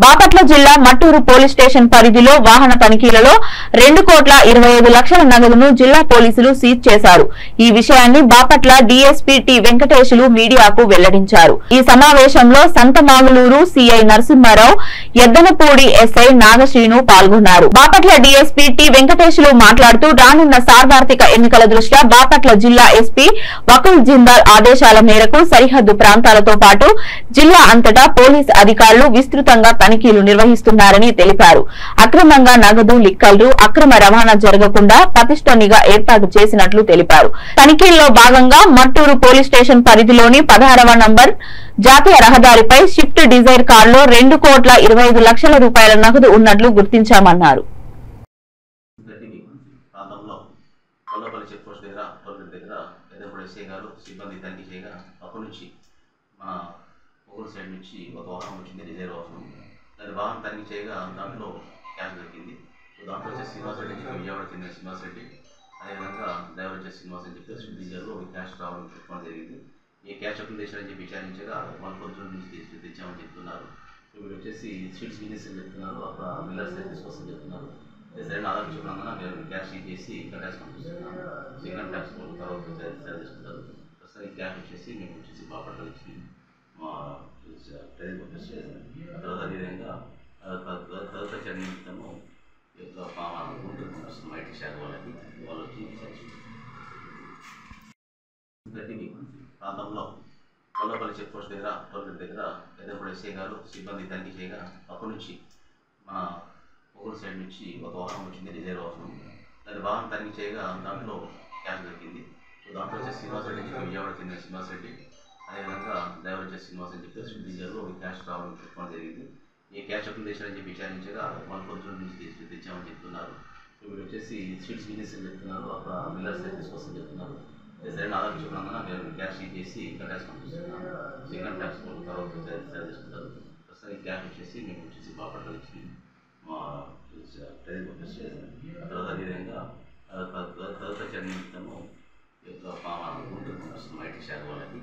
బాపట్ల జిల్లా Mattur police station పరిధిలో వాహన తనిఖీలలో 2,25,00,000 నగదును జిల్లా పోలీసులు సీజ్ చేశారు. ఈ విషయాన్ని బాపట్ల డీఎస్పీ టి వెంకటేశులు మీడియాకు వెల్లడించారు. ఈ సమావేశంలో సంతమాగులూరు సిఐ నరసింహారావు, ఎద్దనపూడి ఎస్ఐ నాగశ్రీను పాల్గొన్నారు. బాపట్ల డీఎస్పీ టి వెంకటేశులు మాట్లాడుతూ రానున్న సార్వత్రిక ఎన్నికల దృష్ట్యా బాపట్ల జిల్లా ఎస్పీ వకుల్ జిందాల్ ఆదేశాల మేరకు సరిహద్దు ప్రాంతాలతో పాటు జిల్లా అంతటా పోలీస్ అధికారులు విస్తృతంగా తనిఖీలు నిర్వహిస్తున్నారని తెలిపారు. అక్రమంగా నగదు, లిక్కర్లు అక్రమ రవాణా జరగకుండా పటిష్ట నిఘా ఏర్పాటు చేసినట్లు తెలిపారు. తనిఖీల్లో భాగంగా మట్టూరు పోలీస్ స్టేషన్ పరిధిలోని 16వ నంబర్ జాతీయ రహదారిపై షిఫ్ట్ డిజైర్ కారులో 2,25,00,000 రూపాయల నగదు ఉన్నట్లు గుర్తించామన్నారు. సైడ్ నుంచి ఒక వాహనం వచ్చింది, డిజైర్ వాహనం. దాని వాహనం తనిఖీ చేయగా దాంట్లో క్యాష్ దొరికింది. సో దాంట్లో వచ్చేసి శ్రీనివాస్ రెడ్డి చెప్పి విజయవాడ చెందిన శ్రీనివాస్ రెడ్డి, అదేవిధంగా డ్రైవర్ వచ్చేసి శ్రీనివాస్ అని చెప్పి స్విఫ్ట్ డిజైర్లో క్యాష్ రావడం పెట్టుకోవడం జరిగింది. ఈ క్యాష్ ఎప్పుడు తెచ్చారని చెప్పి విచారించగా వాళ్ళు కొంచెం నుంచి తెచ్చామని చెప్తున్నారు. సో వీళ్ళు వచ్చేసి స్వీట్స్ బిజినెస్ అని చెప్తున్నారు, అక్కడ మిల్లర్స్ తీసుకొస్తామని చెప్తున్నారు. సరైన ఆధార్ చెప్పడం మేము క్యాష్ చేసి ఇన్కమ్ ట్యాక్స్ పంపిస్తున్నాము. ఇన్కమ్ ట్యాక్స్ తర్వాత సరి చేసుకుంటారు. ప్రస్తుతం ఈ క్యాష్ వచ్చేసి మేము వచ్చేసి బాపట్ల నుంచి ట్రైన్ పంపిస్తే తర్వాత అదేవిధంగా తదుపరి నిమిత్తము గుంటూరు పంపిస్తున్నాం ఐటీ శాఖ వాళ్ళకి. వాళ్ళు వచ్చి ప్రాంతంలో కొల్లపల్లి చెక్ పోస్ట్ దగ్గర టోల్గేట్ దగ్గర ఎదురుపడే ఎస్ఐ గారు సిబ్బంది తనిఖీ చేయగా అక్కడి నుంచి మన ఒక్కరు సైడ్ నుంచి ఒక వాహనం వచ్చింది, డిజైర్ వాహనం. దాని వాహనం తనిఖీ చేయగా దాంట్లో క్యాష్ దొరికింది. సో దాంట్లో వచ్చేసి శ్రీనివాస్ రెడ్డి చెప్పి విజయవాడ చెందిన శ్రీనివాస్ రెడ్డి, అదేవిధంగా డ్రైవర్ వచ్చేసి శ్రీనివాస్ అని చెప్పి స్విఫ్ట్ డిజైర్లో క్యాష్ రావడం పెట్టుకోవడం జరిగింది. ఈ క్యాష్ ఎప్పుడు తెచ్చారని చెప్పి విచారించగా వాళ్ళు కొంచెం నుంచి తెచ్చామని చెప్తున్నారు. సో వీళ్ళు వచ్చేసి స్వీట్స్ బిజినెస్ అని చెప్తున్నారు, అక్కడ మిల్లర్స్ తీసుకొస్తామని చెప్తున్నారు. సరైన ఆధార్ చెప్పడం మేము క్యాష్ చేసి ఇన్కమ్ ట్యాక్స్ పంపిస్తున్నాము. ఇన్కమ్ ట్యాక్స్ తర్వాత సరి చేసుకుంటారు. ప్రస్తుతం ఈ క్యాష్ వచ్చేసి మేము వచ్చేసి బాపట్ల నుంచి ట్రైన్ పంపిస్తే తర్వాత అదేవిధంగా తదుపరి నిమిత్తము గుంటూరు పంపిస్తున్నాం ఐటీ శాఖ వాళ్ళకి.